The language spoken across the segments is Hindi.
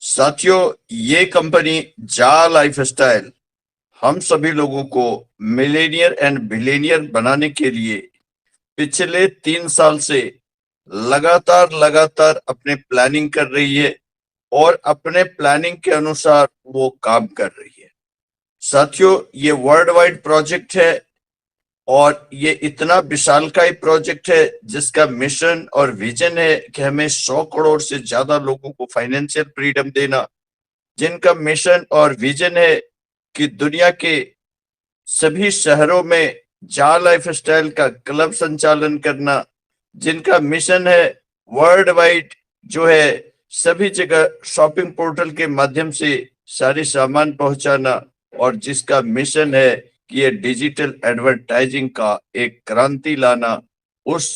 साथियों, ये कंपनी जा लाइफस्टाइल हम सभी लोगों को मिलेनियर एंड बिलियनियर बनाने के लिए पिछले 3 साल से लगातार लगातार अपने प्लानिंग कर रही है और अपने प्लानिंग के अनुसार वो काम कर रही है। साथियों, ये वर्ल्ड वाइड प्रोजेक्ट है और ये इतना विशालकाय प्रोजेक्ट है जिसका मिशन और विजन है कि हमें 100 करोड़ से ज्यादा लोगों को फाइनेंशियल फ्रीडम देना, जिनका मिशन और विजन है कि दुनिया के सभी शहरों में जा लाइफस्टाइल का क्लब संचालन करना, जिनका मिशन है वर्ल्ड वाइड जो है सभी जगह शॉपिंग पोर्टल के माध्यम से सारे सामान पहुंचाना, और जिसका मिशन है कि ये डिजिटल एडवर्टाइजिंग का एक क्रांति लाना। उस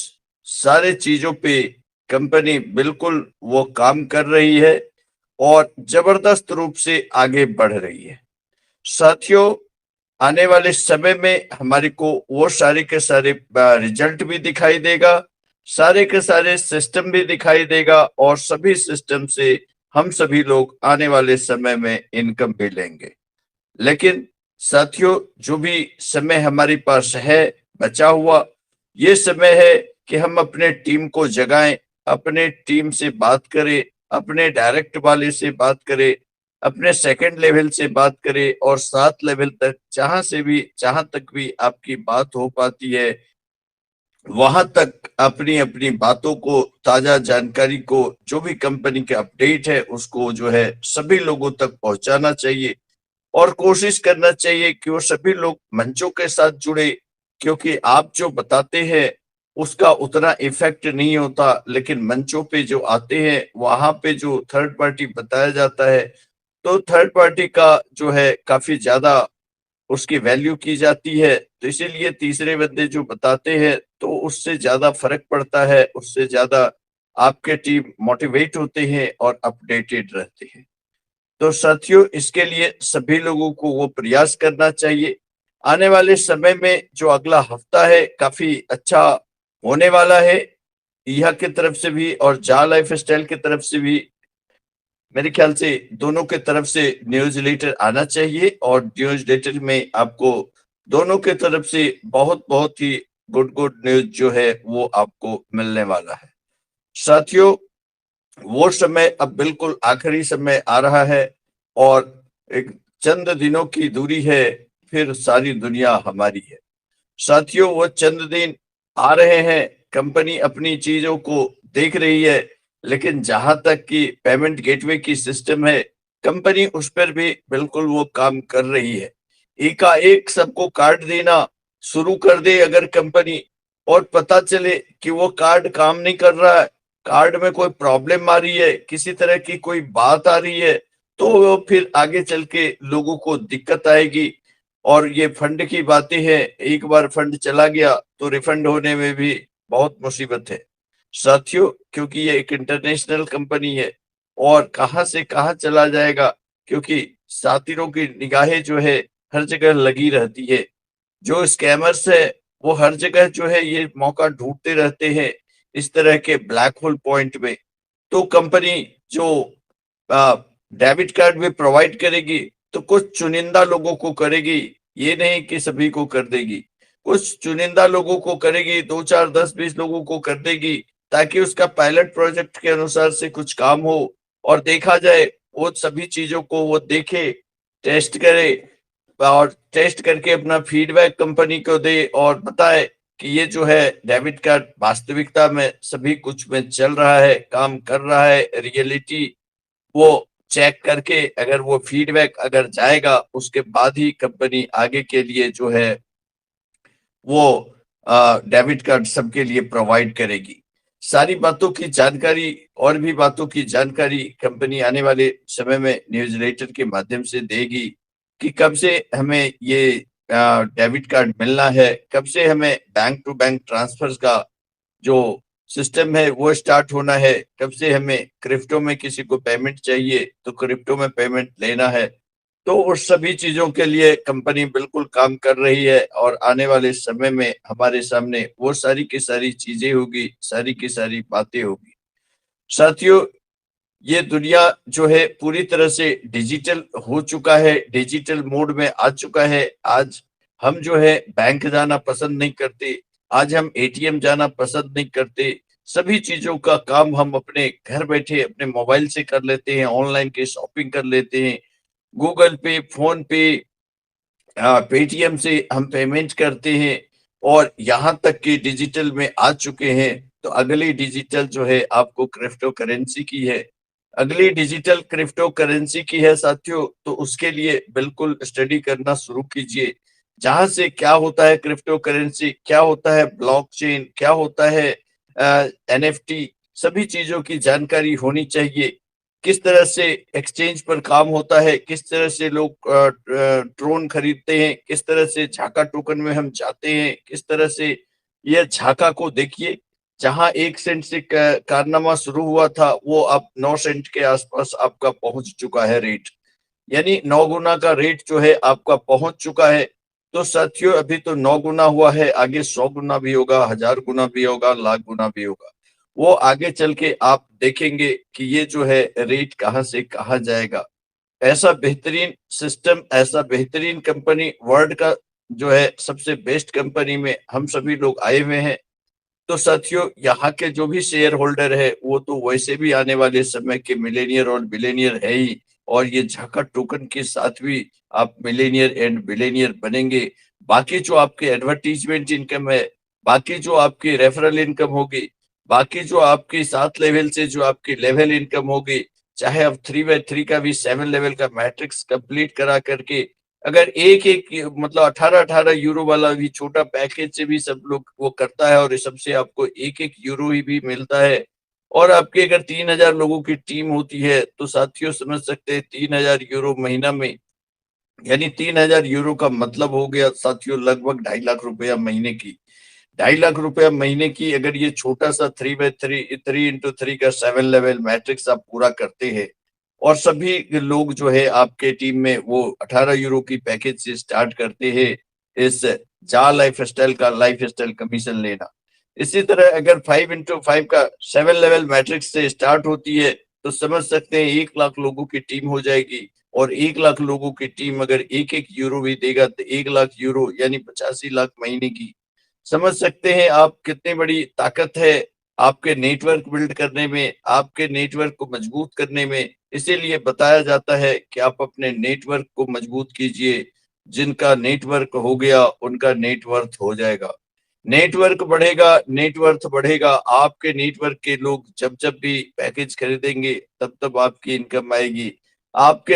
सारे चीजों पे कंपनी बिल्कुल वो काम कर रही है और जबरदस्त रूप से आगे बढ़ रही है। साथियों, आने वाले समय में हमारे को वो सारे के सारे रिजल्ट भी दिखाई देगा, सारे के सारे सिस्टम भी दिखाई देगा और सभी सिस्टम से हम सभी लोग आने वाले समय में इनकम भी लेंगे। लेकिन साथियों, जो भी समय हमारे पास है बचा हुआ, ये समय है कि हम अपने टीम को जगाएं, अपने टीम से बात करें, अपने डायरेक्ट वाले से बात करें, अपने सेकंड लेवल से बात करें और 7 लेवल तक जहां तक भी आपकी बात हो पाती है वहां तक अपनी अपनी बातों को, ताजा जानकारी को, जो भी कंपनी के अपडेट है उसको जो है सभी लोगों तक पहुंचाना चाहिए और कोशिश करना चाहिए कि वो सभी लोग मंचों के साथ जुड़े, क्योंकि आप जो बताते हैं उसका उतना इफेक्ट नहीं होता, लेकिन मंचों पे जो आते हैं वहां पे जो थर्ड पार्टी बताया जाता है तो थर्ड पार्टी का जो है काफी ज्यादा उसकी वैल्यू की जाती है। तो इसीलिए तीसरे बंदे जो बताते हैं तो उससे ज्यादा फर्क पड़ता है, उससे ज्यादा आपके टीम मोटिवेट होते हैं और अपडेटेड रहते हैं। तो साथियों, इसके लिए सभी लोगों को वो प्रयास करना चाहिए। आने वाले समय में जो अगला हफ्ता है काफी अच्छा होने वाला है, यह की तरफ से भी और जा लाइफ स्टाइल की तरफ से भी। मेरे ख्याल से दोनों के तरफ से न्यूज लेटर आना चाहिए और न्यूज लेटर में आपको दोनों के तरफ से बहुत बहुत ही गुड गुड न्यूज जो है वो आपको मिलने वाला है। साथियों, वो समय अब बिल्कुल आखिरी समय आ रहा है और एक चंद दिनों की दूरी है, फिर सारी दुनिया हमारी है। साथियों, वो चंद दिन आ रहे हैं, कंपनी अपनी चीजों को देख रही है, लेकिन जहां तक कि पेमेंट गेटवे की सिस्टम है कंपनी उस पर भी बिल्कुल वो काम कर रही है। एकाएक सबको कार्ड देना शुरू कर दे अगर कंपनी, और पता चले कि वो कार्ड काम नहीं कर रहा है, कार्ड में कोई प्रॉब्लम आ रही है, किसी तरह की कोई बात आ रही है, तो फिर आगे चल के लोगों को दिक्कत आएगी। और ये फंड की बातें हैं, एक बार फंड चला गया तो रिफंड होने में भी बहुत मुसीबत है साथियों, क्योंकि ये एक इंटरनेशनल कंपनी है और कहां से कहां चला जाएगा, क्योंकि साथियों की निगाहें जो है हर जगह लगी रहती है। जो स्कैमर्स है वो हर जगह जो है ये मौका ढूंढते रहते हैं इस तरह के ब्लैक होल पॉइंट में। तो कंपनी जो डेबिट कार्ड भी प्रोवाइड करेगी तो कुछ चुनिंदा लोगों को करेगी, ये नहीं कि सभी को कर देगी। कुछ चुनिंदा लोगों को करेगी, 2 4 10 20 लोगों को कर देगी, ताकि उसका पायलट प्रोजेक्ट के अनुसार से कुछ काम हो और देखा जाए। वो सभी चीजों को वो देखे, टेस्ट करे और टेस्ट करके अपना फीडबैक कंपनी को दे और बताए कि ये जो है डेबिट कार्ड वास्तविकता में सभी कुछ में चल रहा है, काम कर रहा है, रियलिटी वो चेक करके अगर वो फीडबैक अगर जाएगा उसके बाद ही कंपनी आगे के लिए जो है वो डेबिट कार्ड सबके लिए प्रोवाइड करेगी। सारी बातों की जानकारी और भी बातों की जानकारी कंपनी आने वाले समय में न्यूज़लेटर के माध्यम से देगी कि कब से हमें ये डेबिट कार्ड मिलना है, कब से हमें बैंक टू बैंक ट्रांसफर्स का जो सिस्टम है वो स्टार्ट होना है, कब से हमें क्रिप्टो में किसी को पेमेंट चाहिए तो क्रिप्टो में पेमेंट लेना है। तो उस सभी चीजों के लिए कंपनी बिल्कुल काम कर रही है और आने वाले समय में हमारे सामने वो सारी की सारी चीजें होगी, सारी की सारी बातें होगी। साथियों, ये दुनिया जो है पूरी तरह से डिजिटल हो चुका है, डिजिटल मोड में आ चुका है। आज हम जो है बैंक जाना पसंद नहीं करते, आज हम एटीएम जाना पसंद नहीं करते। सभी चीजों का काम हम अपने घर बैठे अपने मोबाइल से कर लेते हैं, ऑनलाइन के शॉपिंग कर लेते हैं, गूगल पे, फोन पे, पेटीएम से हम पेमेंट करते हैं और यहाँ तक कि डिजिटल में आ चुके हैं। तो अगली डिजिटल जो है आपको क्रिप्टो करेंसी की है, अगली डिजिटल क्रिप्टो करेंसी की है साथियों। तो उसके लिए बिल्कुल स्टडी करना शुरू कीजिए, जहां से क्या होता है क्रिप्टो करेंसी, क्या होता है ब्लॉकचेन, क्या होता है एनएफटी, सभी चीजों की जानकारी होनी चाहिए। किस तरह से एक्सचेंज पर काम होता है, किस तरह से लोग ड्रोन खरीदते हैं, किस तरह से झाका टोकन में हम जाते हैं, किस तरह से ये झाका को देखिए, जहां 1 सेंट से कारनामा शुरू हुआ था वो अब 9 सेंट के आसपास आपका पहुंच चुका है रेट, यानी 9 गुना का रेट जो है आपका पहुंच चुका है। तो साथियों अभी तो 9 गुना हुआ है, आगे 100 गुना भी होगा, 1000 गुना भी होगा, लाख गुना भी होगा। वो आगे चल के आप देखेंगे कि ये जो है रेट कहाँ से कहाँ जाएगा। ऐसा बेहतरीन सिस्टम, ऐसा बेहतरीन कंपनी, वर्ल्ड का जो है सबसे बेस्ट कंपनी में हम सभी लोग आए हुए हैं। तो साथियों यहाँ के जो भी शेयर होल्डर है वो तो वैसे भी आने वाले समय के मिलेनियर और बिलेनियर है ही, और ये झाका टोकन के साथ भी आप मिलेनियर एंड बिलेनियर बनेंगे। बाकी जो आपके एडवर्टीजमेंट इनकम है, बाकी जो आपकी रेफरल इनकम होगी, बाकी जो आपकी 7 लेवल से जो आपकी लेवल इनकम होगी, चाहे आप 3x3 का भी 7 लेवल का मैट्रिक्स कंप्लीट करा करके अगर एक एक मतलब 18-18 यूरो वाला भी छोटा पैकेज से भी सब लोग वो करता है और इस सबसे आपको 1-1 यूरो ही भी मिलता है, और आपके अगर 3000 लोगों की टीम होती है तो साथियों समझ सकते हैं 3000 यूरो महीना में, यानी 3000 यूरो का मतलब हो गया साथियों लगभग 2.5 लाख रुपया महीने की। 2.5 लाख रुपया महीने की अगर ये छोटा सा 3x3 का 7 लेवल मैट्रिक्स आप पूरा करते हैं, और सभी लोग जो है आपके टीम में वो 18 यूरो की पैकेज से स्टार्ट करते हैं इस जा लाइफ स्टाइल का लाइफ स्टाइल कमीशन लेना। इसी तरह अगर 5x5 का 7 लेवल मैट्रिक्स से स्टार्ट होती है तो समझ सकते हैं 1 लाख लोगों की टीम हो जाएगी, और 1 लाख लोगों की टीम अगर 1-1 यूरो भी देगा तो 1 लाख यूरो यानी 85 लाख महीने की। समझ सकते हैं आप कितनी बड़ी ताकत है आपके नेटवर्क बिल्ड करने में, आपके नेटवर्क को मजबूत करने में। इसीलिए बताया जाता है कि आप अपने नेटवर्क को मजबूत कीजिए, जिनका नेटवर्क हो गया उनका नेटवर्थ हो जाएगा। नेटवर्क बढ़ेगा, नेटवर्थ बढ़ेगा, आपके नेटवर्क के लोग जब जब भी पैकेज खरीदेंगे तब तब आपकी इनकम आएगी। आपके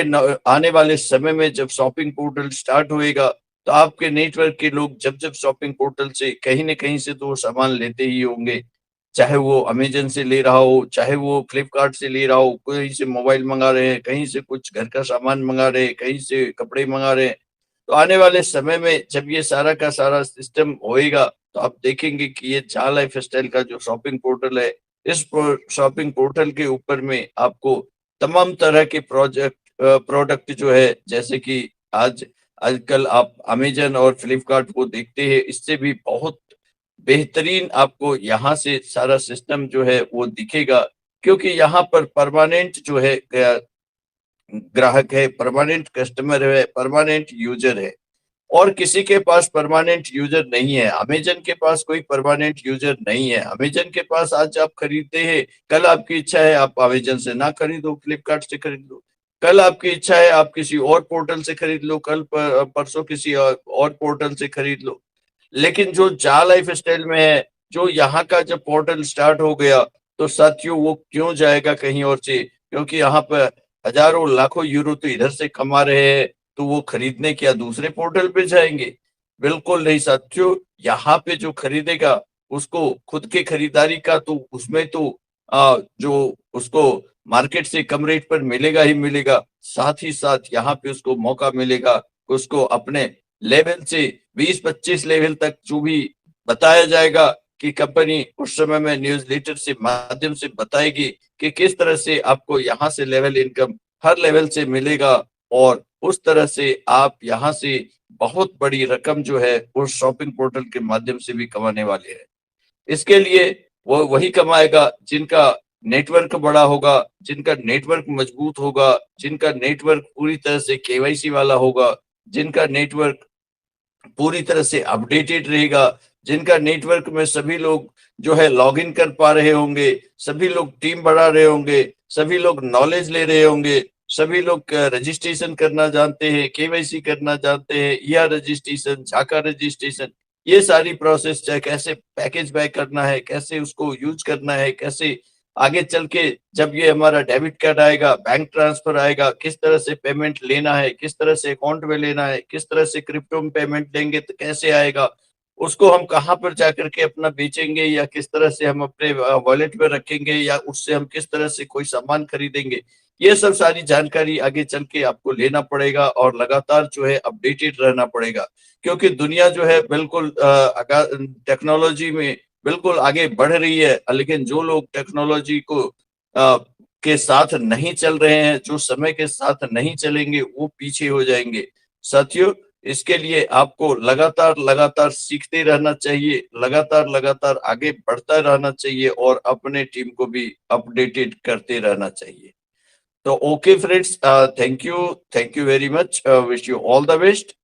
आने वाले समय में जब शॉपिंग पोर्टल स्टार्ट होएगा तो आपके नेटवर्क के लोग जब जब शॉपिंग पोर्टल से कहीं न कहीं से तो वो सामान लेते ही होंगे, चाहे वो अमेज़न से ले रहा हो, चाहे वो फ्लिपकार्ट से ले रहा हो, कहीं से मोबाइल मंगा रहे हैं, कहीं से कुछ घर का सामान मंगा रहे हैं, कहीं से कपड़े मंगा रहे हैं। तो आने वाले समय में जब ये सारा का सारा सिस्टम होएगा तो आप देखेंगे कि ये चा लाइफस्टाइल का जो शॉपिंग पोर्टल है, इस शॉपिंग पोर्टल के ऊपर में आपको तमाम तरह के प्रोडक्ट जो है, जैसे कि आज आजकल आप अमेज़न और फ्लिपकार्ट को देखते हैं, इससे भी बहुत बेहतरीन आपको यहाँ से सारा सिस्टम जो है वो दिखेगा, क्योंकि यहाँ पर परमानेंट जो है ग्राहक है, परमानेंट कस्टमर है, परमानेंट यूजर है, और किसी के पास परमानेंट यूजर नहीं है। अमेज़न के पास कोई परमानेंट यूजर नहीं है। अमेज़न के पास आज आप खरीदते हैं, कल आपकी इच्छा है आप अमेज़न से ना खरीदो, फ्लिपकार्ट से खरीद लो। कल आपकी इच्छा है आप किसी और पोर्टल से खरीद लो, कल परसों किसी और पोर्टल से खरीद लो। लेकिन जो जा लाइफस्टाइल में है, जो यहाँ का जब पोर्टल स्टार्ट हो गया, तो साथियों वो क्यों जाएगा कहीं और से? क्योंकि यहाँ पर हज़ारों लाखों यूरो तो इधर से कमा रहे हैं, तो वो खरीदने क्या दूसरे पोर्टल पे जाएँगे? बिल्कुल नहीं साथियों, यहाँ पे जो खरीदेगा उसको खुद की खरीदारी का तो उसमें तो जो उसको मार्केट से कम रेट पर मिलेगा ही मिलेगा, साथ ही साथ यहाँ पे उसको मौका मिलेगा, उसको अपने लेवल से 20-25 लेवल तक जो भी बताया जाएगा कि कंपनी उस समय में न्यूज़लेटर से माध्यम से बताएगी कि किस तरह से आपको यहाँ से लेवल इनकम हर लेवल से मिलेगा, और उस तरह से आप यहाँ से बहुत बड़ी रकम जो है उस शॉपिंग पोर्टल के माध्यम से भी कमाने वाले हैं। इसके लिए वो वही कमाएगा जिनका नेटवर्क बड़ा होगा, जिनका नेटवर्क मजबूत होगा, जिनका नेटवर्क पूरी तरह से केवाईसी वाला होगा, जिनका नेटवर्क पूरी तरह से अपडेटेड रहेगा, जिनका नेटवर्क में सभी लोग जो है लॉग इन कर पा रहे होंगे, सभी लोग टीम बढ़ा रहे होंगे, सभी लोग नॉलेज ले रहे होंगे, सभी लोग रजिस्ट्रेशन करना जानते हैं, केवाईसी करना जानते हैं, ईआ रजिस्ट्रेशन, झाका रजिस्ट्रेशन, ये सारी प्रोसेस चाहे कैसे पैकेज बाय करना है, कैसे उसको यूज करना है, कैसे आगे चल के जब ये हमारा डेबिट कार्ड आएगा, बैंक ट्रांसफर आएगा, किस तरह से पेमेंट लेना है, किस तरह से अकाउंट में लेना है, किस तरह से क्रिप्टो में पेमेंट लेंगे तो कैसे आएगा, उसको हम कहाँ पर जाकर के अपना बेचेंगे या किस तरह से हम अपने वॉलेट में रखेंगे या उससे हम किस तरह से कोई सामान खरीदेंगे, ये सब सारी जानकारी आगे चल के आपको लेना पड़ेगा और लगातार जो है अपडेटेड रहना पड़ेगा, क्योंकि दुनिया जो है बिल्कुल टेक्नोलॉजी में बिल्कुल आगे बढ़ रही है, लेकिन जो लोग टेक्नोलॉजी को के साथ नहीं चल रहे हैं, जो समय के साथ नहीं चलेंगे, वो पीछे हो जाएंगे। साथियों, इसके लिए आपको लगातार लगातार सीखते रहना चाहिए, लगातार लगातार आगे बढ़ता रहना चाहिए और अपने टीम को भी अपडेटेड करते रहना चाहिए। तो okay friends, thank you very much, wish you all the best.